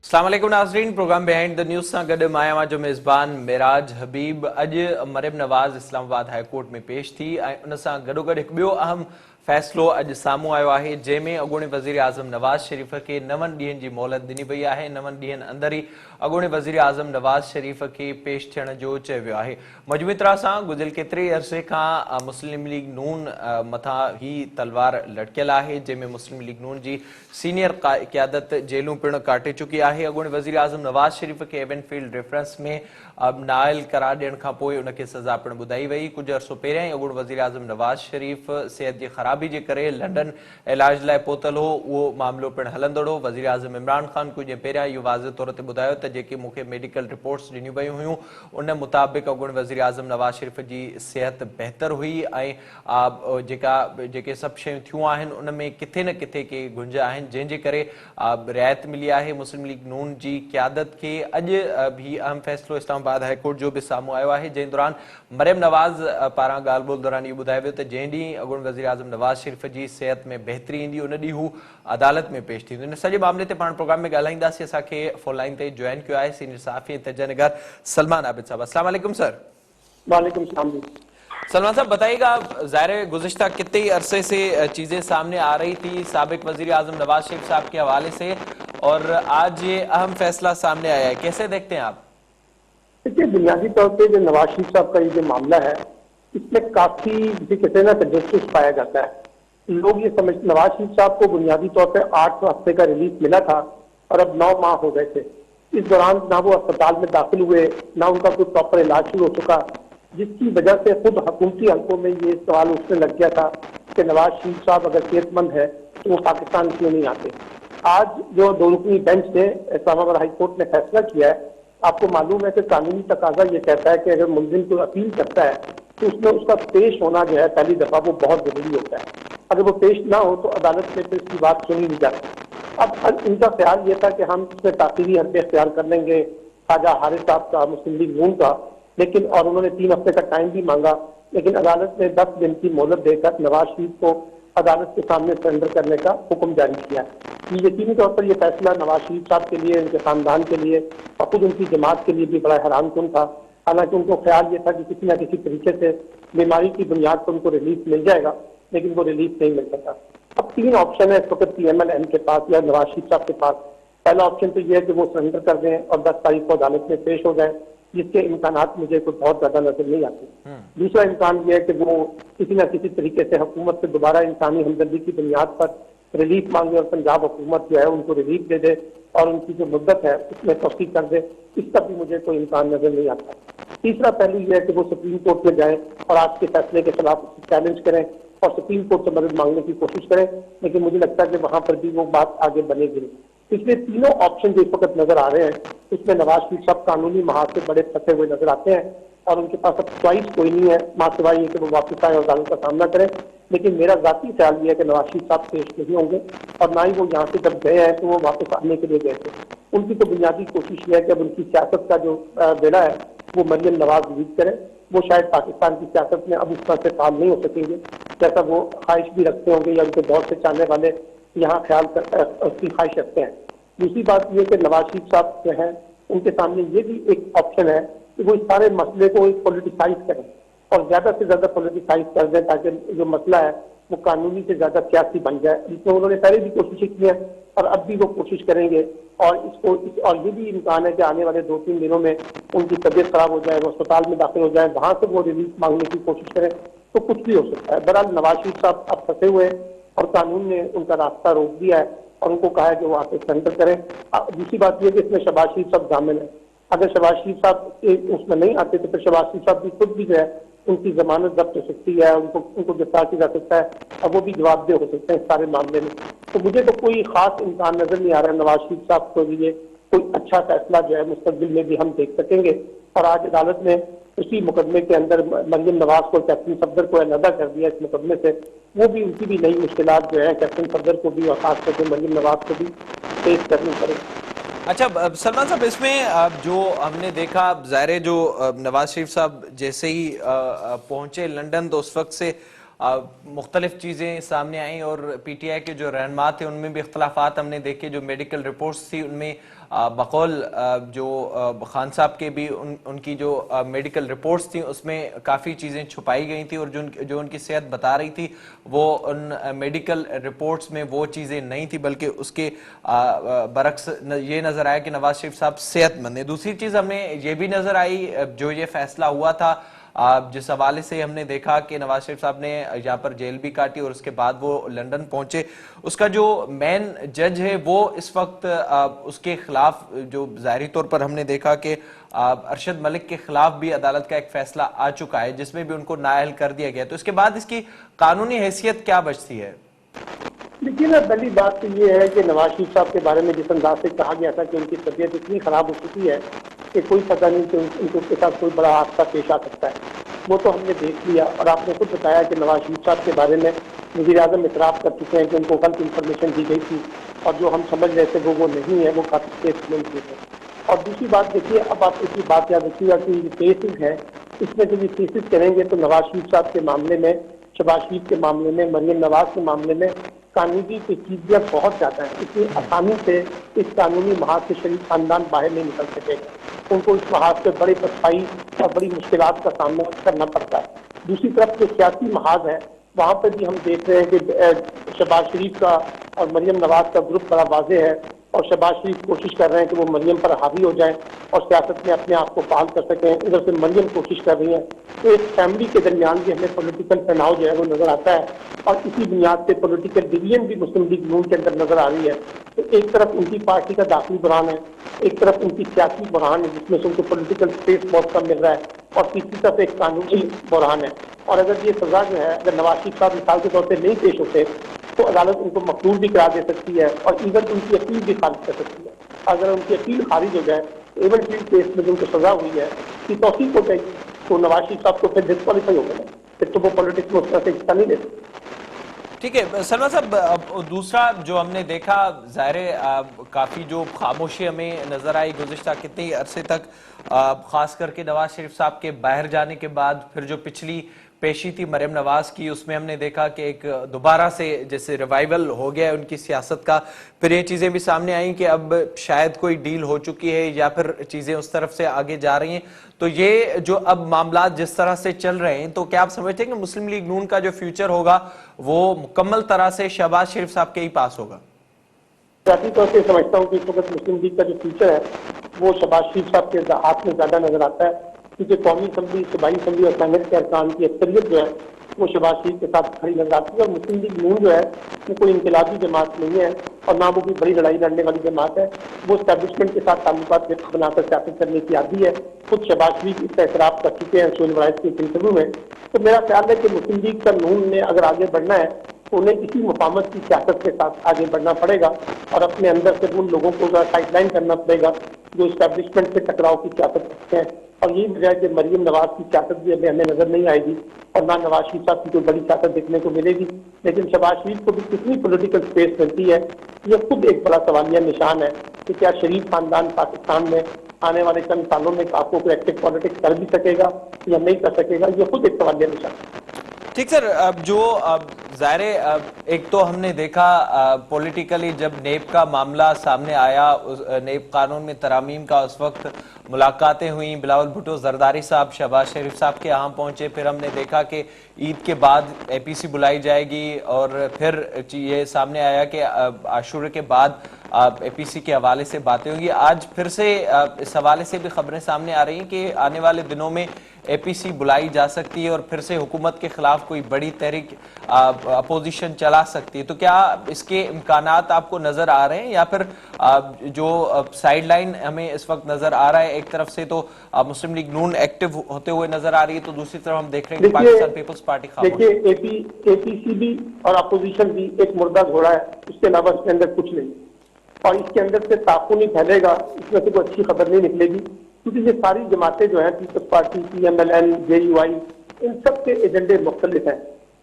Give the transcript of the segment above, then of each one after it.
अस्सलाम वालेकुम नाज़रीन, प्रोग्राम बिहाइंड द न्यूज़ सां गॾु मां आहियां जो मेज़बान मिराज हबीब। अॼु मरियम नवाज़ इस्लामाबाद हाई कोर्ट में पेश थी ऐं उन सां गॾोगॾु हिकु ॿियो अहम फ़ैसिलो अॼु साम्हूं आयो आहे, जंहिंमें अॻूणे वज़ीर आज़म नवाज़ शरीफ़ खे 9 ॾींहंनि जी मोहलत ॾिनी वई आहे। 9 ॾींहंनि अंदरि ई अॻूणे वज़ीर आज़म नवाज़ शरीफ़ खे पेश थियण जो चयो वियो आहे। मजमूई तरह सां गुज़िरियल केतिरे अरसे खां मुस्लिम लीग नून मथां ही तलवार लटकियल आहे, जंहिंमें मुस्लिम लीग नून जी सीनियर क़यादत जेलूं पिणु काटे चुकी आहे। अॻूणे वज़ीर आज़म नवाज़ शरीफ़ खे एवनफील्ड रेफरेंस में नाइल करार ॾियण खां पोइ उनखे सज़ा पिणु ॿुधाई वई। कुझु अर्सो पहिरियां ई अॻूणे वज़ीर आज़म नवाज़ शरीफ़ सिहत जी ख़राबी जे करे लंडन इलाज लाइ पहुतल हो। उहो मामिलो पिणु हलंदो रहो। वज़ीर आज़म इमरान ख़ान कुझु ॾींहं पहिरियां इहो वाज़िह तौर ते ॿुधायो त जेके मूंखे मेडिकल रिपोर्ट्स ॾिनियूं वयूं हुयूं उन मुताबिक़ अॻूणे वज़ीर आज़म नवाज़ शरीफ़ जी सिहत बहितर हुई ऐं जेके सभु शयूं थियूं आहिनि उन में किथे न किथे के गुंज आहिनि, जंहिंजे करे रिआयत मिली आहे मुस्लिम लीग नून जी क़यादत खे। अॼु भी अहम फ़ैसिलो इस्लामाबाद हाई कोर्ट जो बि साम्हूं आयो आहे, जंहिं दौरान मरियम नवाज़ पारां ॻाल्हि ॿोल दौरान इहो ॿुधायो वियो त जंहिं ॾींहुं अॻूणे वज़ीर आज़म नवाज़ शरीफ़ जी सिहत में बहितरी ईंदी उन ॾींहुं हू अदालत में पेश थींदो। इन सॼे मामले ते पाण प्रोग्राम में ॻाल्हाईंदासीं। असांखे फ़ोन लाइन ते जॉइन कयो आहे सीनियर सहाफ़ी ऐं तजनिगार सलमान आबिद साहब। अस्सलाम वालेकुम सर। वालेकुम सलाम। सलमान साहब बताइएगा, ज़ाहिर गुज़िश्ता कितने ही अरसे से चीज़ें सामने आ रही थी साबिक वज़ीर आज़म नवाज शरीफ साहब के हवाले से, और आज ये अहम फैसला सामने आया है, कैसे देखते हैं आप? देखिए, बुनियादी तौर पे जो नवाज शरीफ साहब का ये जो मामला है इसमें काफी जिसे कहते हैं ना तजस्सुस पाया जाता है। लोग ये समझ नवाज शरीफ साहब को बुनियादी तौर पे 8 हफ्ते का रिलीफ मिला था और अब 9 माह हो गए थे। इस दौरान ना वो अस्पताल में दाखिल हुए, ना उनका कोई प्रॉपर इलाज शुरू हो चुका, जिसकी वजह से खुद हुकूमती हलकों में ये सवाल उठने लग गया था कि नवाज शरीफ साहब अगर सेहतमंद है तो वो पाकिस्तान क्यों नहीं आते। आज जो 2 रुकनी बेंच ने इस्लामाबाद हाई कोर्ट ने फैसला किया है, आपको मालूम है कि कानूनी तकाजा ये कहता है कि अगर मुलजिम कोई अपील करता है तो उसमें उसका पेश होना जो है पहली दफा वो बहुत जरूरी होता है। अगर वो पेश ना हो तो अदालत में फिर इसकी बात सुनी नहीं जाती। अब इनका ख्याल ये था कि हम इसमें ताकीदी हरकत इख्तियार कर लेंगे ख्वाजा हारिस साहब का, मुस्लिम लीग नून का, लेकिन और उन्होंने 3 हफ्ते का टाइम भी मांगा, लेकिन अदालत ने 10 दिन की मोहलत देकर नवाज शरीफ को अदालत के सामने सरेंडर करने का हुक्म जारी किया। ये यकीनी तौर पर यह फैसला नवाज शरीफ साहब के लिए, उनके खानदान के लिए और खुद उनकी जमात के लिए भी बड़ा हैरानकुन था। हालांकि उनको ख्याल ये था कि किसी न किसी तरीके से बीमारी की बुनियाद पर उनको रिलीफ मिल जाएगा, लेकिन वो रिलीफ नहीं मिल सका। अब 3 ऑप्शन है इस वक्त PMLN के पास या नवाज शरीफ साहब के पास। पहला ऑप्शन तो ये है कि वो सरेंडर कर दें और 10 तारीख को अदालत में पेश हो जाए, जिसके इम्कानात मुझे कुछ बहुत ज्यादा नजर नहीं आते। दूसरा इम्कान ये है कि वो किसी न किसी तरीके से हुकूमत से दोबारा इंसानी हमदर्दी की बुनियाद पर रिलीफ मांगे और पंजाब हुकूमत जो है उनको रिलीफ दे दे और उनकी जो मुद्दत है उसमें तोसी कर दे। इसका भी मुझे कोई इम्कान नजर नहीं आता। तीसरा पहलू यह है कि वो सुप्रीम कोर्ट में जाएं और आज के फैसले के खिलाफ चैलेंज करें और सुप्रीम कोर्ट से मदद मांगने की कोशिश करें, लेकिन मुझे लगता है कि वहां पर भी वो बात आगे बनेगी नहीं। पिछले तीनों ऑप्शन जो इस वक्त नजर आ रहे हैं उसमें नवाज शरीफ साहब कानूनी महाज से बड़े फंसे हुए नजर आते हैं और उनके पास अब चॉइस कोई नहीं है मां सिवाय ये कि वो वापस आए और अदालत का सामना करें। लेकिन मेरा जाती ख्याल ये है कि नवाज शरीफ साहब पेश नहीं होंगे और ना ही वो यहाँ से जब गए हैं तो वो वापस आने के लिए गए थे। उनकी तो बुनियादी कोशिश ये है कि अब उनकी सियासत का जो बेड़ा है वो मरियम नवाज लीड करें। वो शायद पाकिस्तान की सियासत में अब उस तरह से काम नहीं हो सकेंगे जैसा वो ख्वाहिश भी रखते होंगे या उनके बहुत से चाहने वाले यहाँ ख्याल उसकी ख्वाहिश रखते हैं। दूसरी बात यह कि नवाज शरीफ साहब जो है उनके सामने ये भी एक ऑप्शन है कि वो इस सारे मसले को एक पॉलिटिसाइज करें और ज्यादा से ज्यादा पॉलिटिसाइज कर दें ताकि जो मसला है वो कानूनी से ज्यादा सियासी बन जाए, जिसमें उन्होंने पहले भी कोशिशें की है और अब भी वो कोशिश करेंगे। और और ये भी इम्कान है कि आने वाले 2-3 दिनों में उनकी तबीयत खराब हो जाए, वो अस्पताल में दाखिल हो जाए, वहां से वो रिलीफ मांगने की कोशिश करें, तो कुछ भी हो सकता है। बहरहाल नवाज शरीफ साहब अब फंसे हुए हैं और कानून ने उनका रास्ता रोक दिया है और उनको कहा है कि वो आके सरेंडर करें। दूसरी बात यह कि इसमें शहबाज शरीफ साहब जामिन है। अगर शहबाज शरीफ साहब उसमें नहीं आते तो फिर शहबाज शरीफ साहब भी खुद भी जो है उनकी जमानत जब्त हो सकती है, उनको गिरफ्तार किया जा सकता है और वो भी जवाबदेह हो सकते हैं इस सारे मामले में। तो मुझे तो कोई खास इम्कान नजर नहीं आ रहा है नवाज शरीफ साहब के लिए कोई अच्छा फैसला जो है मुस्तकबिल में भी हम देख सकेंगे। और आज अदालत ने उसी मुकदमे के अंदर मरियम नवाज को, कैप्टन सफदर को अलहदा कर दिया इस मुकदमे से। वो भी उनकी भी नई मुश्किलात जो है कैप्टन सफदर को भी और खास करके मरियम नवाज को भी फेस करनी पड़ेगी। अच्छा सलमान साहब, इसमें जो हमने देखा ज़ाहिर जो नवाज शरीफ साहब जैसे ही पहुंचे लंदन तो उस वक्त से مختلف چیزیں سامنے آئیں اور پی ٹی آئی کے جو رہنما تھے ان میں بھی اختلافات ہم نے دیکھے. جو میڈیکل رپورٹس تھی ان میں بقول جو خان صاحب کے بھی ان کی جو میڈیکل رپورٹس تھیں اس میں کافی چیزیں چھپائی گئی تھیں, اور جو ان کی صحت بتا رہی تھی وہ ان میڈیکل رپورٹس میں وہ چیزیں نہیں تھی, بلکہ اس کے برعکس یہ نظر آیا کہ نواز شریف صاحب صحت مند ہیں. دوسری چیز ہمیں یہ بھی نظر آئی جو یہ فیصلہ ہوا تھا, جس حوالے سے ہم نے دیکھا کہ نواز شریف صاحب نے یہاں پر جیل بھی کاٹی اور اس کے بعد وہ لندن پہنچے, اس کا جو مین جج ہے وہ اس وقت اس کے خلاف, جو ظاہری طور پر ہم نے دیکھا کہ ارشد ملک کے خلاف بھی عدالت کا ایک فیصلہ آ چکا ہے جس میں بھی ان کو نااہل کر دیا گیا, تو اس کے بعد اس کی قانونی حیثیت کیا بچتی ہے؟ دیکھیے نا, پہلی بات تو یہ ہے کہ نواز شریف صاحب کے بارے میں جس انداز سے کہا گیا تھا کہ ان کی طبیعت اتنی خراب ہو چکی ہے کہ کوئی پتہ نہیں کہ ان کے ساتھ کوئی بڑا حادثہ پیش آ سکتا ہے, وہ تو ہم نے دیکھ لیا. اور آپ نے خود بتایا کہ نواز شریف صاحب کے بارے میں وزیر اعظم اعتراف کر چکے ہیں کہ ان کو غلط انفارمیشن دی گئی تھی, اور جو ہم سمجھ رہے تھے وہ نہیں ہے, وہ کافی کیس میں تھے. اور دوسری بات دیکھیے, اب آپ ایک بات یاد رکھیے گا کہ یہ کیسز ہے, اس میں جب یہ کیسز کریں گے تو نواز شریف صاحب کے معاملے میں, شہباز شریف کے معاملے میں, مریم نواز کے معاملے میں قانونی پیچیدگیاں بہت زیادہ ہیں. اتنی آسانی سے اس قانونی محاذ سے شریف خاندان باہر نہیں نکل سکے گا, ان کو اس محاذ سے بڑی پسپائی اور بڑی مشکلات کا سامنا کرنا پڑتا ہے. دوسری طرف جو سیاسی محاذ ہے وہاں پہ بھی ہم دیکھ رہے ہیں کہ شہباز شریف کا اور مریم نواز کا گروپ بڑا واضح ہے, اور شہباز شریف کوشش کر رہے ہیں کہ وہ مریم پر حاوی ہو جائیں اور سیاست میں اپنے آپ کو فعال کر سکیں. ادھر سے مریم کوشش کر رہی ہیں, تو ایک فیملی کے درمیان بھی ہمیں پولیٹیکل تناؤ جو ہے وہ نظر آتا ہے, اور اسی بنیاد پہ پولیٹیکل ڈویژن بھی مسلم لیگ نون کے اندر نظر آ رہی ہے. تو ایک طرف ان کی پارٹی کا داخلی بحران ہے, ایک طرف ان کی سیاسی بحران ہے جس میں سے ان کو پولیٹیکل اسپیس بہت کم مل رہا ہے, اور تیسری طرف ایک قانونی بحران ہے. اور اگر یہ سزا جو ہے, اگر نواز شریف صاحب مثال کے طور پہ نہیں پیش ہوتے تو عدالت ان کو مقبول بھی کرا دے سکتی ہے, اور ایون ان کی اپیل بھی خارج کر سکتی ہے. اگر ان کی اپیل خارج ہو جائے تو ایون فیلڈ کیس میں جو ان کو سزا ہوئی ہے کی توثیق ہو جائے گی, تو نواز شریف صاحب کو پھر ڈسکوالیفائی ہو گئے, پھر تو وہ پولیٹکس میں اس طرح سے حصہ نہیں لے سکتے. ٹھیک ہے سلمان صاحب, دوسرا جو ہم نے دیکھا, ظاہر کافی جو خاموشی ہمیں نظر آئی گزشتہ کتنے عرصے تک, خاص کر کے نواز شریف صاحب کے باہر جانے کے بعد, پھر جو پچھلی پیشی تھی مریم نواز کی اس میں ہم نے دیکھا کہ ایک دوبارہ سے جیسے ریوائیول ہو گیا ہے ان کی سیاست کا. پھر یہ چیزیں بھی سامنے آئیں کہ اب شاید کوئی ڈیل ہو چکی ہے یا پھر چیزیں اس طرف سے آگے جا رہی ہیں. تو یہ جو اب معاملات جس طرح سے چل رہے ہیں, تو کیا آپ سمجھتے ہیں کہ مسلم لیگ نون کا جو فیوچر ہوگا وہ مکمل طرح سے شہباز شریف صاحب کے ہی پاس ہوگا؟ ذاتی طور سے سمجھتا ہوں کہ اس وقت مسلم لیگ کا جو فیوچر ہے وہ شہباز شریف صاحب کے ہاتھ میں زیادہ نظر آتا ہے, کیونکہ قومی اسمبلی, صوبائی اسمبلی اور سینٹ کے ارکان کی اکثریت جو ہے وہ شہباز شریف کے ساتھ کھڑی نظر آتی ہے. اور مسلم لیگ نون جو ہے وہ کوئی انقلابی جماعت نہیں ہے, اور نہ وہ کوئی بڑی لڑائی لڑنے والی جماعت ہے. وہ اسٹیبلشمنٹ کے ساتھ تعلقات بنا کر سیاست کرنے کی عادی ہے. خود شہباز شریف اس کا اعتراف کر چکے ہیں سول ورائز کے انٹرویو میں. تو میرا خیال ہے کہ مسلم لیگ کا نون نے اگر آگے بڑھنا ہے تو انہیں اسی مفاہمت کی سیاست کے ساتھ آگے بڑھنا پڑے گا, اور اپنے اندر سے ان لوگوں کو سائڈ لائن کرنا پڑے گا جو اسٹیبلشمنٹ سے ٹکراؤ کی سیاست کرتے ہیں. اور یہی وجہ ہے کہ مریم نواز کی سیاست بھی ہمیں نظر نہیں آئے گی, اور نہ نواز شریف صاحب کی کوئی بڑی سیاست دیکھنے کو ملے گی. لیکن شہباز شریف کو بھی کتنی پولیٹیکل اسپیس ملتی ہے, یہ خود ایک بڑا سوالیہ نشان ہے کہ کیا شریف خاندان پاکستان میں آنے والے چند سالوں میں آپ کو کوئی ایکٹیو پالیٹکس کر بھی سکے گا یا نہیں کر سکے گا, یہ خود ایک سوالیہ نشان ہے. ٹھیک سر, اب جو ظاہر ایک تو ہم نے دیکھا پولیٹیکلی جب نیب کا معاملہ سامنے آیا, نیب قانون میں ترامیم کا, اس وقت ملاقاتیں ہوئیں, بلاول بھٹو زرداری صاحب شہباز شریف صاحب کے یہاں پہنچے. پھر ہم نے دیکھا کہ عید کے بعد اے پی سی بلائی جائے گی, اور پھر یہ سامنے آیا کہ عاشورے کے بعد اے پی سی کے حوالے سے باتیں ہوں گی. آج پھر سے اس حوالے سے بھی خبریں سامنے آ رہی ہیں کہ آنے والے دنوں میں اے پی سی بلائی جا سکتی ہے اور پھر سے حکومت کے خلاف کوئی بڑی تحریک اپوزیشن چلا سکتی ہے. تو کیا اس کے امکانات آپ کو نظر آ رہے ہیں, یا پھر جو سائیڈ لائن ہمیں اس وقت نظر آ رہا ہے, ایک طرف سے تو مسلم لیگ نون ایکٹیو ہوتے ہوئے نظر آ رہی ہے, تو دوسری طرف ہم دیکھ رہے ہیں کہ پاکستان پیپلز پارٹی خاموش ہے. دیکھیے اے پی سی بھی اور اپوزیشن بھی ایک مردہ گھوڑا ہے, اس کے علاوہ اس کے اندر کچھ نہیں, اور اس کے اندر سے تعاون نہیں پھیلے گا, اس میں سے کوئی اچھی خبر نہیں نکلے گی. کیونکہ یہ ساری جماعتیں جو ہیں Peoples Party, P M L N, J U I, ان سب کے ایجنڈے مختلف ہیں.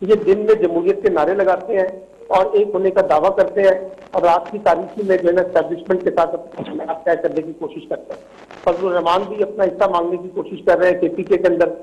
یہ دن میں جمہوریت کے نعرے لگاتے ہیں اور ایک ہونے کا دعویٰ کرتے ہیں, اور رات کی تاریخی میں جو ہے نا اسٹیبلشمنٹ کے ساتھ طے کرنے کی کوشش کرتے ہیں. فضل الرحمان بھی اپنا حصہ مانگنے کی کوشش کر رہے ہیں کے پی کے اندر,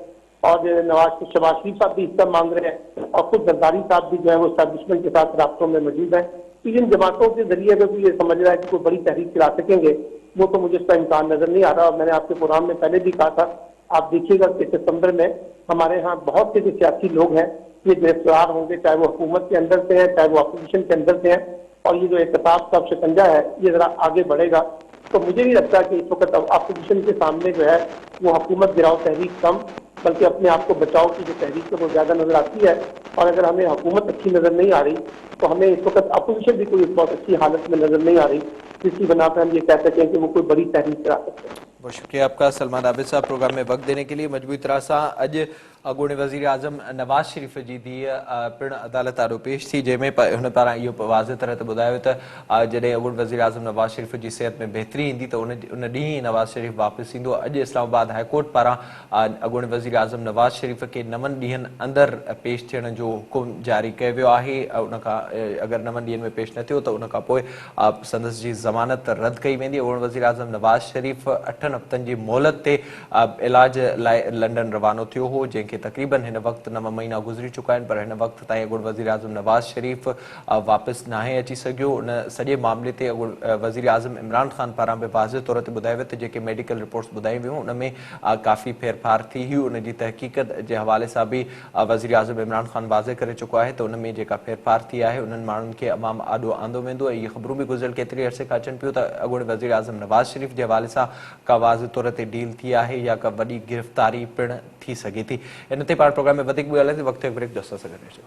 और शहबाज शरीफ साहब भी हिस्सा मांग रहे हैं और खुद जरदारी साहब भी जो है वो एस्टैब्लिशमेंट के साथ रास्तों में मौजूद हैं। तो इन जमातों के जरिए अगर कोई ये समझ रहा है कि कोई बड़ी तहरीक चला सकेंगे, वो तो मुझे इसका इम्कान नजर नहीं आ रहा। और मैंने आपके प्रोग्राम में पहले भी कहा था, आप देखिएगा कि सितंबर में हमारे यहाँ बहुत से जो सियासी लोग हैं ये गिरफ्तार होंगे, चाहे वो हुकूमत के अंदर से हैं, चाहे वो अपोजिशन के अंदर से हैं, और ये जो एहतसाब का शिकंजा है ये जरा आगे बढ़ेगा। तो मुझे नहीं लगता कि इस वक्त अपोजिशन के सामने जो है वो हुकूमत गिराओ तहरीक कम, बल्कि अपने आप को बचाओ की जो तहरीक है वो ज्यादा नजर आती है। और अगर हमें हुकूमत अच्छी नजर नहीं आ रही तो हमें इस वक्त अपोजिशन भी कोई बहुत अच्छी हालत में नजर नहीं आ रही जिसकी बना पर हम ये कह सकें कि वो कोई बड़ी तहरीक चला सकते हैं। बहुत शुक्रिया आपका सलमान आबिद साहब प्रोग्राम में वक्त देने के लिए। मजबूरी तरह सां अॼु अॻूणे वज़ीर आज़म नवाज़ शरीफ़ जी धीअ पिण अदालत आॾो पेश थी, जंहिंमें हुन पारां इहो वाज़े तरह ते ॿुधायो त जॾहिं अॻूणे वज़ीर आज़म नवाज़ शरीफ़ जी सिहत में बहितरी ईंदी त उन ॾींहुं ई नवाज़ शरीफ़ वापसि ईंदो। अॼु इस्लामाबाद हाईकोर्ट पारां अॻूणे वज़ीर आज़म नवाज़ शरीफ़ खे 9 ॾींहंनि अंदरि पेश थियण जो हुकुम जारी कयो वियो आहे। उनखां अगरि 9 ॾींहंनि में पेश न थियो त उनखां पोइ संदसि जी ज़मानत रद्द कई वेंदी। अॻूणे वज़ीर आज़म नवाज़ शरीफ़ 8 हफ़्तनि जी मोहलत ते इलाज लाइ लंडन रवानो थियो हो, जंहिंखे तक़रीबन हिन वक़्तु 9 महीना गुज़री चुका आहिनि, पर हिन वक़्त ताईं अॻूणे वज़ीर आज़म नवाज़ शरीफ़ वापसि नाहे अची सघियो। उन सॼे मामले ते वज़ीर आज़म इमरान ख़ान पारां बि वाज़े तौर ते ॿुधायो वियो त जेके मेडिकल रिपोर्ट्स ॿुधायूं वियूं उन में काफ़ी फेरफार थी हुई। उन जी तहक़ीक़त जे हवाले सां बि वज़ीर आज़म इमरान ख़ान वाज़े करे चुको आहे त उन में जेका फेरफार थी आहे उन्हनि माण्हुनि खे अमाम आॾो आंदो वेंदो। ऐं इहे ख़बरूं बि गुज़िरियल केतिरे अरसे खां अचनि पियूं त अॻूणे वज़ीर आज़म नवाज़ शरीफ़ जे हवाले सां का वाज़े तौर ते डील थी आहे या का वॾी गिरफ़्तारी पिण थी सघे थी। इन ते पाण प्रोग्राम में वधीक बि ॻाल्हाईंदे वक़्तु हिकु ब्रेक दोस्त सां गॾु रहिजो।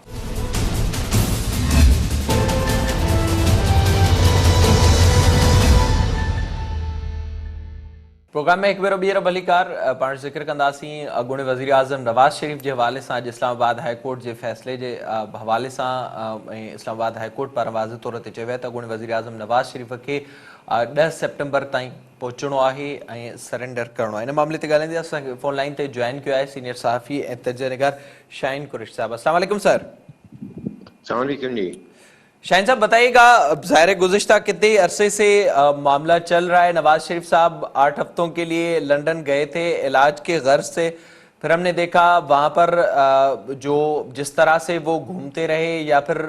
प्रोग्राम में एक भेरो ॿीहर भलीकार पाण ज़िक्र कंदासीं अॻूणे वज़ीर आज़म नवाज़ शरीफ़ जे हवाले सां। अॼु इस्लामाबाद हाईकोर्ट जे फ़ैसिले जे हवाले सां ऐं इस्लामाबाद हाईकोर्ट पारां वाज़े तौर ते चयो वियो त अॻूणे वज़ीर आज़म नवाज़ शरीफ़ खे 10 सितंबर ताईं पहुचणो आहे ऐं सरेंडर करणो आहे। इन मामले ते ॻाल्हाईंदे असांखे फ़ोन लाइन ते जॉइन कयो आहे सीनियर सहाफ़ी ऐं तजज़िया शाहीन कुरैशी साहब। अस्सलाम वालेकुम सर। अस्सलाम वालेकुम जी। शाहीन साहब बताइएगा, ज़ाहिर गुज़िश्ता कितने अरसे से मामला चल रहा है। नवाज शरीफ साहब 8 हफ्तों के लिए लंदन गए थे इलाज के गर्ज से, फिर हमने देखा वहाँ पर जो जिस तरह से वो घूमते रहे या फिर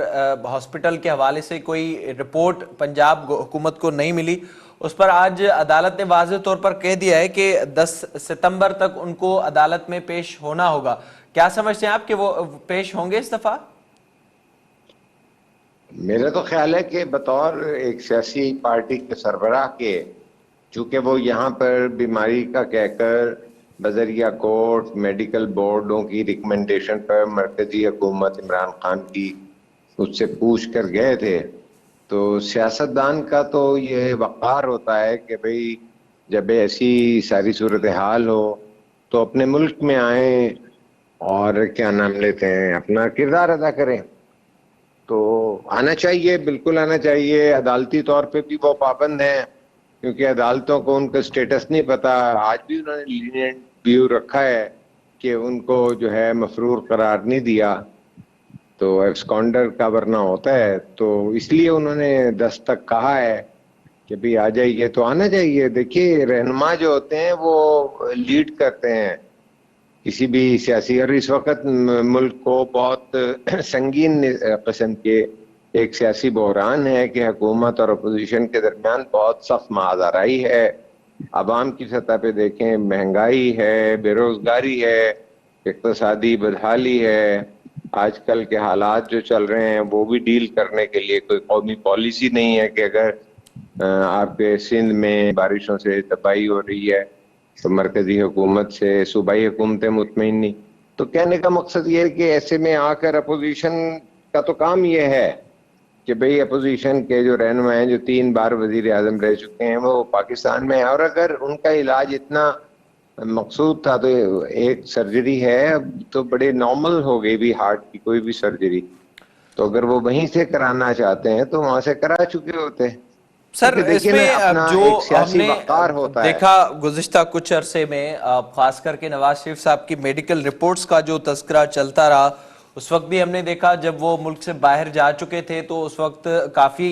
हॉस्पिटल के हवाले से कोई रिपोर्ट पंजाब हुकूमत को नहीं मिली, उस पर आज अदालत ने वाज़े तौर पर कह दिया है कि 10 सितंबर तक उनको अदालत में पेश होना होगा। क्या समझते हैं आप कि वो पेश होंगे इस दफ़ा? मेरा तो ख्याल है कि बतौर एक सियासी पार्टी के सरबराह के, चूंकि वो यहाँ पर बीमारी का कहकर बजरिया कोर्ट मेडिकल बोर्डों की रिकमेंडेशन पर मरकजी हुकूमत इमरान खान की उससे पूछ कर गए थे, तो सियासतदान का तो ये वक़ार होता है कि भाई जब ऐसी सारी सूरत हाल हो तो अपने मुल्क में आए और क्या नाम लेते हैं अपना किरदार अदा करें। तो आना चाहिए, बिल्कुल आना चाहिए। अदालती तौर पे भी वो पाबंद हैं क्योंकि अदालतों को उनका स्टेटस नहीं पता। आज भी उन्होंने लीनियंट व्यू रखा है कि उनको जो है मफरूर करार नहीं दिया, तो एब्सकॉन्डर का वरना होता है, तो इसलिए उन्होंने 10 तक कहा है कि भाई आ जाइए। तो आना चाहिए। देखिए रहनुमा जो होते हैं वो लीड करते हैं किसी भी सियासी, और इस वक्त मुल्क को बहुत संगीन किस्म के एक सियासी बहरान है कि हुकूमत और अपोजिशन के दरमियान बहुत सख्त माज़ाराई है। आवाम की सतह पे देखें, महंगाई है, बेरोजगारी है, इक्तसादी बदहाली है, आजकल के हालात जो चल रहे हैं वो भी डील करने के लिए कोई कौमी पॉलिसी नहीं है कि अगर आपके सिंध में बारिशों से तबाही हो रही है तो मरकजी हुकूमत से सूबाई हुकूमतें मुतमईन नहीं। तो कहने का मकसद ये है कि ऐसे में आकर अपोजिशन का तो काम ये है कि भाई अपोजिशन के जो रहनुमा हैं, जो 3 बार वजीर आजम रह चुके हैं, वो पाकिस्तान में है, और अगर उनका इलाज इतना मकसूद था तो एक सर्जरी है अब तो बड़े नॉर्मल हो गई भी हार्ट की कोई भी सर्जरी, तो अगर वो वहीं से कराना चाहते हैं तो वहां से करा चुके होते। सर इसमें जो हमने होता देखा गुज़िश्ता कुछ अरसे में खास करके नवाज शरीफ साहब की मेडिकल रिपोर्ट्स का जो तस्करा चलता रहा, उस वक्त भी हमने देखा जब वो मुल्क से बाहर जा चुके थे तो उस वक्त काफ़ी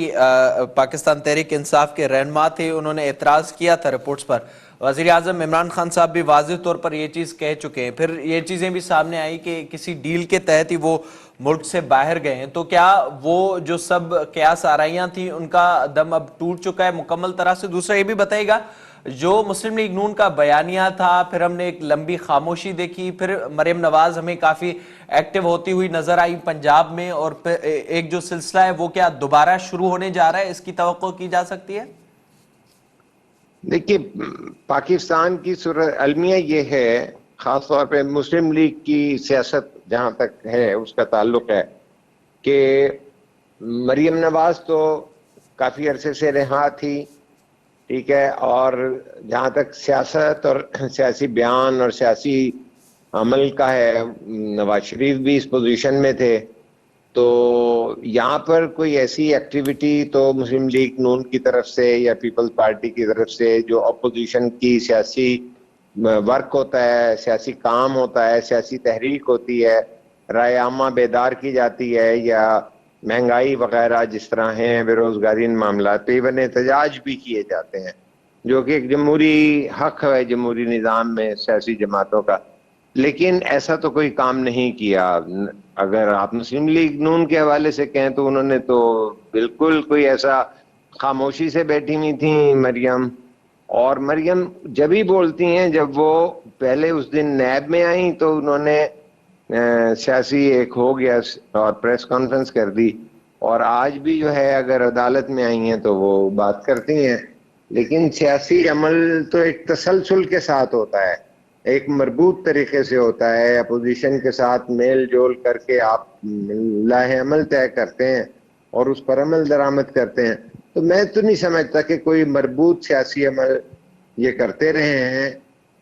पाकिस्तान तहरीक इंसाफ के रहनुमा थे, उन्होंने एतराज़ किया था रिपोर्ट्स पर। वज़ीर आज़म इमरान खान साहब भी वाज़ेह तौर पर ये चीज़ कह चुके हैं, फिर ये चीज़ें भी सामने आई कि किसी डील के तहत ही वो मुल्क से बाहर गए हैं, तो क्या वो जो सब क़यास आराइयाँ थी उनका दम अब टूट चुका है मुकम्मल तरह से? दूसरा ये भी बताइएगा, जो मुस्लिम लीग नून का बयानिया था, फिर हमने एक लंबी खामोशी देखी, फिर मरियम नवाज हमें काफ़ी एक्टिव होती हुई नजर आई पंजाब में, और एक जो सिलसिला है वो क्या दोबारा शुरू होने जा रहा है, इसकी तवक्को की जा सकती है? देखिए, पाकिस्तान की सूरत अलमिया ये है, खास तौर पे मुस्लिम लीग की सियासत जहां तक है उसका ताल्लुक है, कि मरियम नवाज तो काफी अरसे से रिहा थी, ठीक है, और जहां तक सियासत और सियासी बयान और सियासी अमल का है, नवाज शरीफ भी इस पोजीशन में थे, तो यहाँ पर कोई ऐसी एक्टिविटी तो मुस्लिम लीग नून की तरफ से या पीपल्स पार्टी की तरफ से जो अपोजिशन की सियासी वर्क होता है, सियासी काम होता है, सियासी तहरीक होती है, राय आमा बेदार की जाती है, या महंगाई वगैरह जिस तरह हैं, बेरोजगारी मामला, तो इवन एहतजाज भी किए जाते हैं, जो कि एक जमहूरी हक है जमहूरी निज़ाम में सियासी जमातों का। लेकिन ऐसा तो कोई काम नहीं किया। अगर आप मुस्लिम लीग नून के हवाले से कहें तो उन्होंने तो बिल्कुल कोई ऐसा खामोशी से बैठी हुई थी मरियम, और मरियम जब ही बोलती हैं, जब वो पहले उस दिन नैब में आई तो उन्होंने सियासी एक हो गया और प्रेस कॉन्फ्रेंस कर दी, और आज भी जो है अगर अदालत में आई हैं तो वो बात करती हैं। लेकिन सियासी अमल तो एक तसलसल के साथ होता है, एक मरबूत तरीके से होता है, अपोजिशन के साथ मेल जोल करके आप लाहे अमल तय करते हैं और उस पर अमल दरामद करते हैं। तो मैं तो नहीं समझता कि कोई मरबूत सियासी अमल ये करते रहे हैं,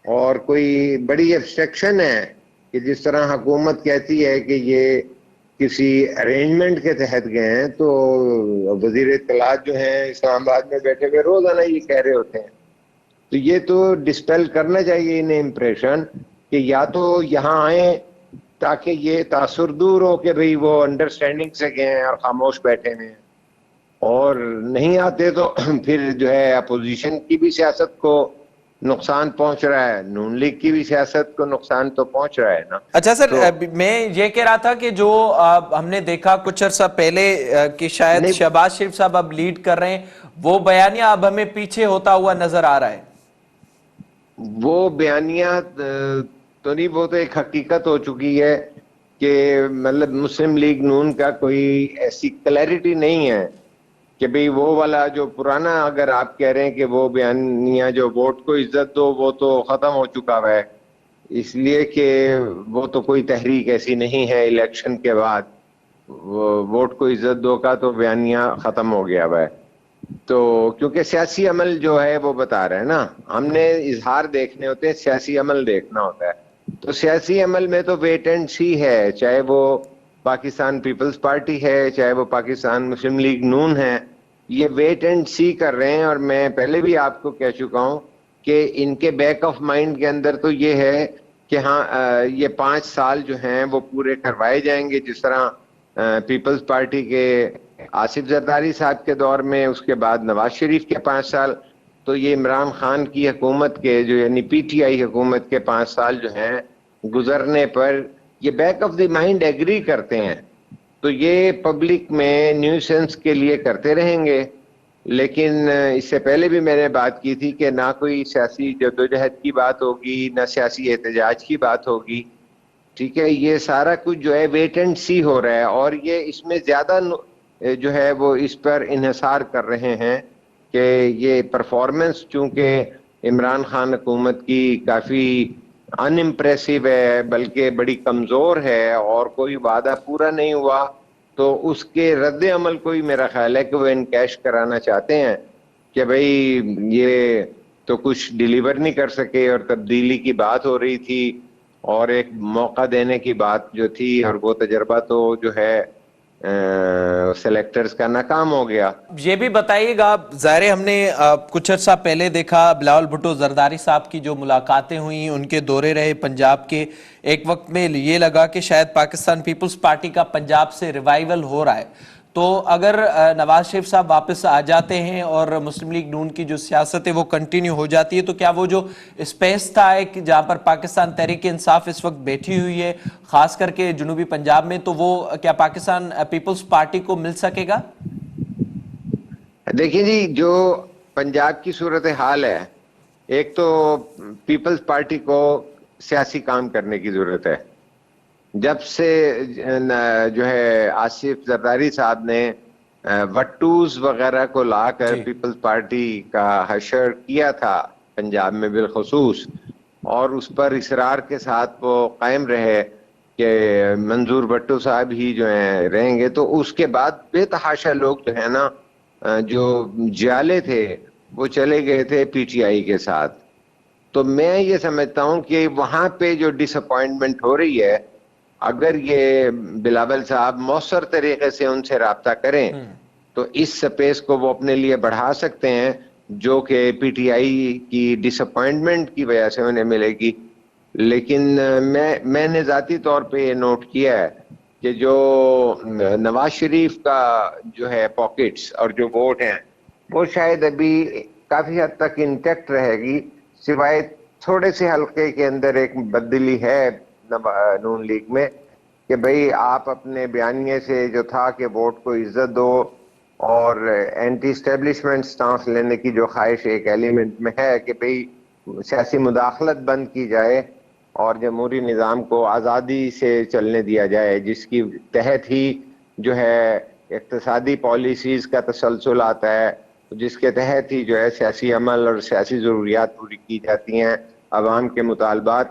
और कोई बड़ी एब्स्ट्रक्शन है कि जिस तरह हुकूमत कहती है कि ये किसी अरेंजमेंट के तहत गए हैं, तो वजीर इत्तलात जो हैं इस्लामाबाद में बैठे हुए रोजाना ये कह रहे होते हैं। तो ये तो डिस्पेल करना चाहिए इन्हें इम्प्रेशन कि या तो यहाँ आए ताकि ये तासुर दूर हो कि भाई वो अंडरस्टैंडिंग से गए हैं और खामोश बैठे हुए हैं, और नहीं आते तो फिर जो है अपोजिशन की भी सियासत को नुकसान पहुंच रहा है, नून लीग की भी सियासत को नुकसान तो पहुंच रहा है ना। अच्छा सर, मैं ये कह रहा था कि जो हमने देखा कुछ अर्सा पहले कि शायद शहबाज शरीफ साहब अब लीड कर रहे हैं, वो बयानिया अब हमें पीछे होता हुआ नजर आ रहा है। वो बयानिया तो नहीं, वो तो एक हकीकत हो चुकी है कि मतलब मुस्लिम लीग नून का कोई ऐसी क्लैरिटी नहीं है कि भाई वो वाला जो पुराना, अगर आप कह रहे हैं कि वो बयानिया जो वोट को इज्जत दो, वो तो खत्म हो चुका है, इसलिए कि वो तो कोई तहरीक ऐसी नहीं है इलेक्शन के बाद वो वोट को इज्जत दो का तो बयानिया खत्म हो गया है। तो क्योंकि सियासी अमल जो है वो बता रहे हैं ना, हमने इजहार देखने होते हैं, सियासी अमल देखना होता है। तो सियासी अमल में तो वेट एंड सी है, चाहे वो पाकिस्तान पीपल्स पार्टी है, चाहे वो पाकिस्तान मुस्लिम लीग नून है, ये वेट एंड सी कर रहे हैं। और मैं पहले भी आपको कह चुका हूं कि इनके बैक ऑफ माइंड के अंदर तो ये है कि हाँ ये 5 साल जो हैं वो पूरे करवाए जाएंगे, जिस तरह पीपल्स पार्टी के आसिफ जरदारी साहब के दौर में, उसके बाद नवाज शरीफ के 5 साल, तो ये इमरान खान की हुकूमत के जो यानी पीटीआई हुकूमत के 5 साल जो हैं गुजरने पर ये back of the mind agree करते हैं। तो ये पब्लिक में न्यूसेंस के लिए करते रहेंगे। लेकिन इससे पहले भी मैंने बात की थी कि ना कोई सियासी जद्दोजहद की बात होगी, ना सियासी एहतजाज की बात होगी, ठीक है। ये सारा कुछ जो है वेट एंड सी हो रहा है, और ये इसमें ज्यादा जो है वो इस पर इन्हिसार कर रहे हैं कि ये परफॉर्मेंस चूंकि इमरान खान हुकूमत की काफ़ी अनइम्प्रेसिव है, बल्कि बड़ी कमज़ोर है, और कोई वादा पूरा नहीं हुआ, तो उसके रद्द अमल को ही मेरा ख्याल है कि वो इनकैश कराना चाहते हैं कि भाई ये तो कुछ डिलीवर नहीं कर सके, और तब्दीली की बात हो रही थी और एक मौका देने की बात जो थी, और वो तजर्बा तो जो है सेलेक्टर्स का नाकाम हो गया। ये भी बताइएगा, ज़ाहिर हमने कुछ अर्सा पहले देखा बिलावल भुट्टो जरदारी साहब की जो मुलाकातें हुई, उनके दौरे रहे पंजाब के, एक वक्त में ये लगा कि शायद पाकिस्तान पीपल्स पार्टी का पंजाब से रिवाइवल हो रहा है। تو اگر نواز شریف صاحب واپس آ جاتے ہیں اور مسلم لیگ نون کی جو سیاست ہے وہ کنٹینیو ہو جاتی ہے تو کیا وہ جو اسپیس تھا ایک جہاں پر پاکستان تحریک انصاف اس وقت بیٹھی ہوئی ہے خاص کر کے جنوبی پنجاب میں، تو وہ کیا پاکستان پیپلز پارٹی کو مل سکے گا؟ دیکھیں جی، جو پنجاب کی صورتحال ہے، ایک تو پیپلز پارٹی کو سیاسی کام کرنے کی ضرورت ہے. جب سے جو ہے آصف زرداری صاحب نے وٹوز وغیرہ کو لا کر جی پیپلز پارٹی کا حشر کیا تھا پنجاب میں بالخصوص، اور اس پر اصرار کے ساتھ وہ قائم رہے کہ منظور بھٹو صاحب ہی جو ہیں رہیں گے، تو اس کے بعد بے تحاشا لوگ جو ہے نا جو جالے تھے وہ چلے گئے تھے پی ٹی آئی کے ساتھ. تو میں یہ سمجھتا ہوں کہ وہاں پہ جو ڈس اپوائنٹمنٹ ہو رہی ہے، اگر یہ بلاول صاحب مؤثر طریقے سے ان سے رابطہ کریں تو اس سپیس کو وہ اپنے لیے بڑھا سکتے ہیں، جو کہ پی ٹی آئی کی ڈس اپوائنٹمنٹ کی وجہ سے انہیں ملے گی. لیکن میں نے ذاتی طور پہ یہ نوٹ کیا ہے کہ جو نواز شریف کا جو ہے پاکٹس اور جو ووٹ ہیں وہ شاید ابھی کافی حد تک انٹیکٹ رہے گی، سوائے تھوڑے سے حلقے کے اندر ایک بدلی ہے نون لیگ میں کہ بھئی آپ اپنے بیانیے سے جو تھا کہ ووٹ کو عزت دو اور اینٹی اسٹیبلشمنٹ سٹانس لینے کی جو خواہش ایک ایلیمنٹ میں ہے کہ بھئی سیاسی مداخلت بند کی جائے اور جمہوری نظام کو آزادی سے چلنے دیا جائے، جس کی تحت ہی جو ہے اقتصادی پالیسیز کا تسلسل آتا ہے، جس کے تحت ہی جو ہے سیاسی عمل اور سیاسی ضروریات پوری کی جاتی ہیں، عوام کے مطالبات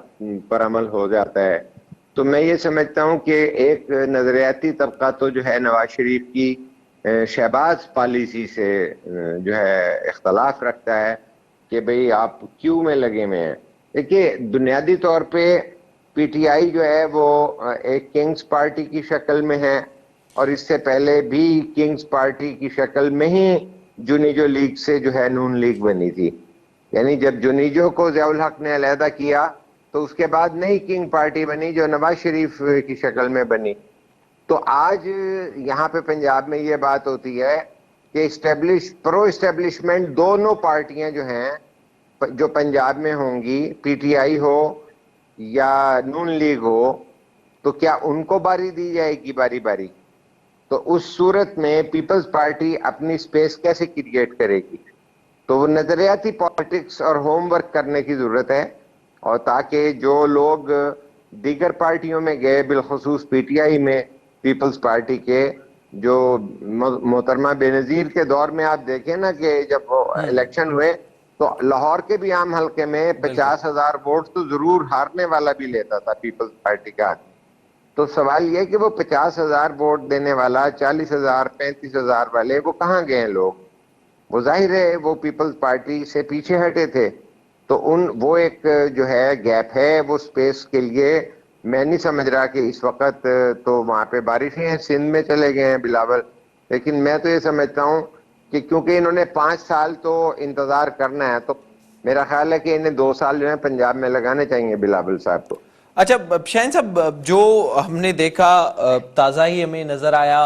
پر عمل ہو جاتا ہے. تو میں یہ سمجھتا ہوں کہ ایک نظریاتی طبقہ تو جو ہے نواز شریف کی شہباز پالیسی سے جو ہے اختلاف رکھتا ہے کہ بھئی آپ کیوں میں لگے ہوئے ہیں. دیکھیے بنیادی طور پہ پی ٹی آئی جو ہے وہ ایک کنگز پارٹی کی شکل میں ہے، اور اس سے پہلے بھی کنگز پارٹی کی شکل میں ہی جونیجو لیگ سے جو ہے نون لیگ بنی تھی. یعنی جب جونیجو کو ضیاء الحق نے علیحدہ کیا تو اس کے بعد نئی کنگ پارٹی بنی جو نواز شریف کی شکل میں بنی. تو آج یہاں پہ پنجاب میں یہ بات ہوتی ہے کہ پرو اسٹیبلشمنٹ دونوں پارٹیاں جو ہیں جو پنجاب میں ہوں گی، پی ٹی آئی ہو یا نون لیگ ہو، تو کیا ان کو باری دی جائے گی باری باری؟ تو اس صورت میں پیپلز پارٹی اپنی سپیس کیسے کریٹ کرے گی؟ تو وہ نظریاتی پالیٹکس اور ہوم ورک کرنے کی ضرورت ہے، اور تاکہ جو لوگ دیگر پارٹیوں میں گئے، بالخصوص پی ٹی آئی میں پیپلز پارٹی کے جو محترمہ بے نظیر کے دور میں آپ دیکھیں نا کہ جب وہ الیکشن ہوئے تو لاہور کے بھی عام حلقے میں 50,000 ووٹ تو ضرور ہارنے والا بھی لیتا تھا پیپلز پارٹی کا. تو سوال یہ کہ وہ 50,000 ووٹ دینے والا 40,000 35,000 والے وہ کہاں گئے لوگ؟ وہ ظاہر ہے وہ پیپلز پارٹی سے پیچھے ہٹے تھے. تو وہ ایک جو ہے گیپ ہے، وہ سپیس کے لیے میں نہیں سمجھ رہا کہ اس وقت تو وہاں پہ بارشیں ہیں، سندھ میں چلے گئے ہیں بلاول، لیکن میں تو یہ سمجھتا ہوں کہ کیونکہ انہوں نے 5 سال تو انتظار کرنا ہے، تو میرا خیال ہے کہ انہیں 2 سال جو ہے پنجاب میں لگانے چاہیے بلاول صاحب کو. اچھا شاہین صاحب، جو ہم نے دیکھا تازہ ہی ہمیں نظر آیا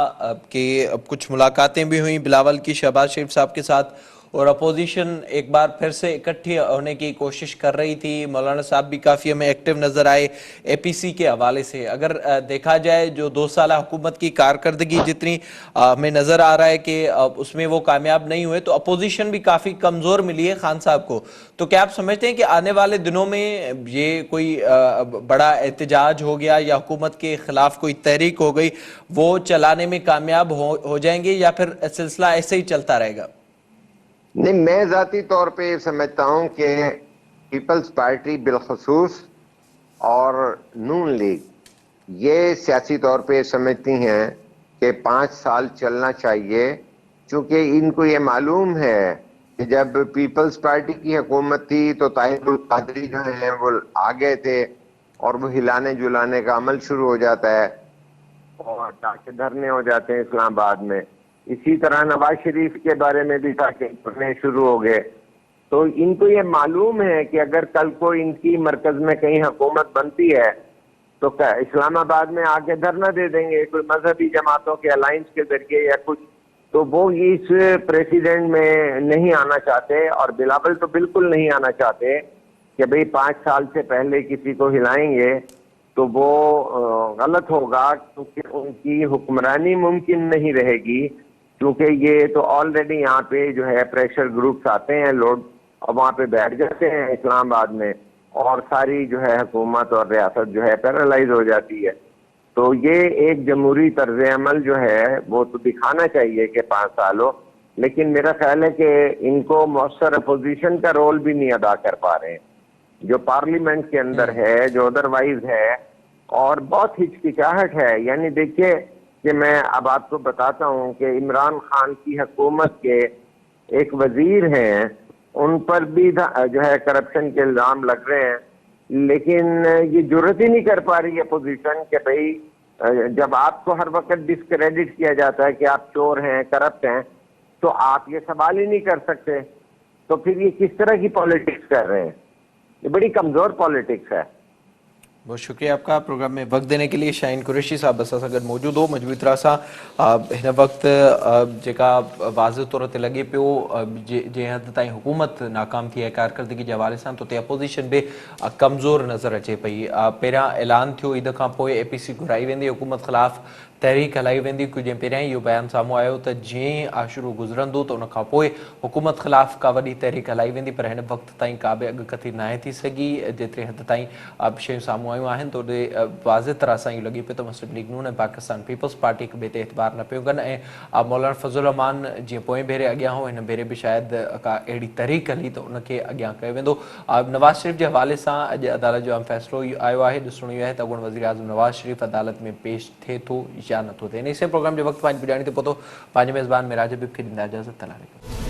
کہ کچھ ملاقاتیں بھی ہوئیں بلاول کی شہباز شریف صاحب کے ساتھ، اور اپوزیشن ایک بار پھر سے اکٹھی ہونے کی کوشش کر رہی تھی. مولانا صاحب بھی کافی ہمیں ایکٹیو نظر آئے اے پی سی کے حوالے سے. اگر دیکھا جائے جو 2 سالہ حکومت کی کارکردگی جتنی ہمیں نظر آ رہا ہے کہ اس میں وہ کامیاب نہیں ہوئے، تو اپوزیشن بھی کافی کمزور ملی ہے خان صاحب کو. تو کیا آپ سمجھتے ہیں کہ آنے والے دنوں میں یہ کوئی بڑا احتجاج ہو گیا یا حکومت کے خلاف کوئی تحریک ہو گئی، وہ چلانے میں کامیاب ہو جائیں گے یا پھر سلسلہ ایسے ہی چلتا رہے گا؟ نہیں، میں ذاتی طور پہ یہ سمجھتا ہوں کہ پیپلز پارٹی بالخصوص اور نون لیگ یہ سیاسی طور پہ سمجھتی ہیں کہ 5 سال چلنا چاہیے، چونکہ ان کو یہ معلوم ہے کہ جب پیپلز پارٹی کی حکومت تھی تو طاہر القادری جو ہیں وہ آگے تھے اور وہ ہلانے جلانے کا عمل شروع ہو جاتا ہے اور ڈاکے دھرنے ہو جاتے ہیں اسلام آباد میں. اسی طرح نواز شریف کے بارے میں بھی ڈاکے دھرنے شروع ہو گئے. تو ان کو یہ معلوم ہے کہ اگر کل کو ان کی مرکز میں کہیں حکومت بنتی ہے تو کیا اسلام آباد میں آ کے دھرنا دے دیں گے کوئی مذہبی جماعتوں کے الائنس کے ذریعے یا کچھ. تو وہ اس پریسیڈنٹ میں نہیں آنا چاہتے, اور بلاول تو بالکل نہیں آنا چاہتے کہ بھئی 5 سال سے پہلے کسی کو ہلائیں گے تو وہ غلط ہوگا, کیونکہ ان کی حکمرانی ممکن نہیں رہے گی, کیونکہ یہ تو آلریڈی یہاں پہ جو ہے پریشر گروپس آتے ہیں لوگ اور وہاں پہ بیٹھ جاتے ہیں اسلام آباد میں, اور ساری جو ہے حکومت اور ریاست جو ہے پیرالائز ہو جاتی ہے. تو یہ ایک جمہوری طرز عمل جو ہے وہ تو دکھانا چاہیے کہ 5 سال ہو, لیکن میرا خیال ہے کہ ان کو مؤثر اپوزیشن کا رول بھی نہیں ادا کر پا رہے ہیں جو پارلیمنٹ کے اندر ہے, جو ادروائز ہے, اور بہت ہچکچاہٹ ہے. یعنی دیکھیے کہ میں اب آپ کو بتاتا ہوں کہ عمران خان کی حکومت کے ایک وزیر ہیں, ان پر بھی جو ہے کرپشن کے الزام لگ رہے ہیں, لیکن یہ جرت ہی نہیں کر پا رہی ہے اپوزیشن کہ بھئی جب آپ کو ہر وقت ڈسکریڈٹ کیا جاتا ہے کہ آپ چور ہیں, کرپٹ ہیں, تو آپ یہ سوال ہی نہیں کر سکتے. تو پھر یہ کس طرح کی پالیٹکس کر رہے ہیں؟ یہ بڑی کمزور پالیٹکس ہے. بہت شکریہ آپ کا پروگرام میں وقت دینے کے لیے. شاہین قریشی صاحب بس اگر موجود ہو مجموعی طرح سا ہن وقت جا واضح طور تے لگے پیو جے حد تائیں حکومت ناکام تھی ہے کارکردگی کے حوالے سے, تو تے اپوزیشن بھی کمزور نظر اچے پئی. پہرا اعلان تھو عید کا اے پی سی گھرائی ویندی, حکومت خلاف تحریک ہلائی ویندی. کچھ پہریں یہ بیان ساموں آयो تو جی عاشورو گزرندو تو ان کا پوئے حکومت خلاف کا وڈی تحریک ہلائی ویندی, پر ہن وقت تائیں کا بھی اگکथी نہ تھی سگی جترے حد تائیں شیوں ساموں آیوں آہن. تو واضح طرح سے یہ لگی پہ تو مسلم لیگ نون پاکستان پیپلز پارٹی کے بے اعتبار نہ پیو کن. مولانا فضل الرحمان جی پوئیں بھیرے اگیاں ہو, ان بھیرے بھی شاید کا اڑی تحریک ہلی تو ان کے اگیاں کयो वेंदो. नवाज शरीफ के हवाले से अॼु अदालत जो फैसलो आयो है. ॾिसणो इहो आहे त अॻूणो वज़ीर आज़म नवाज शरीफ अदालत में पेश थिए थो या नथो थिए. इन प्रोग्राम जो वक़्तु पंहिंजी पुॼाणी ते पहुतो. पंहिंजे मेज़बान मिराज हबीब खे ॾींदा इजाज़त.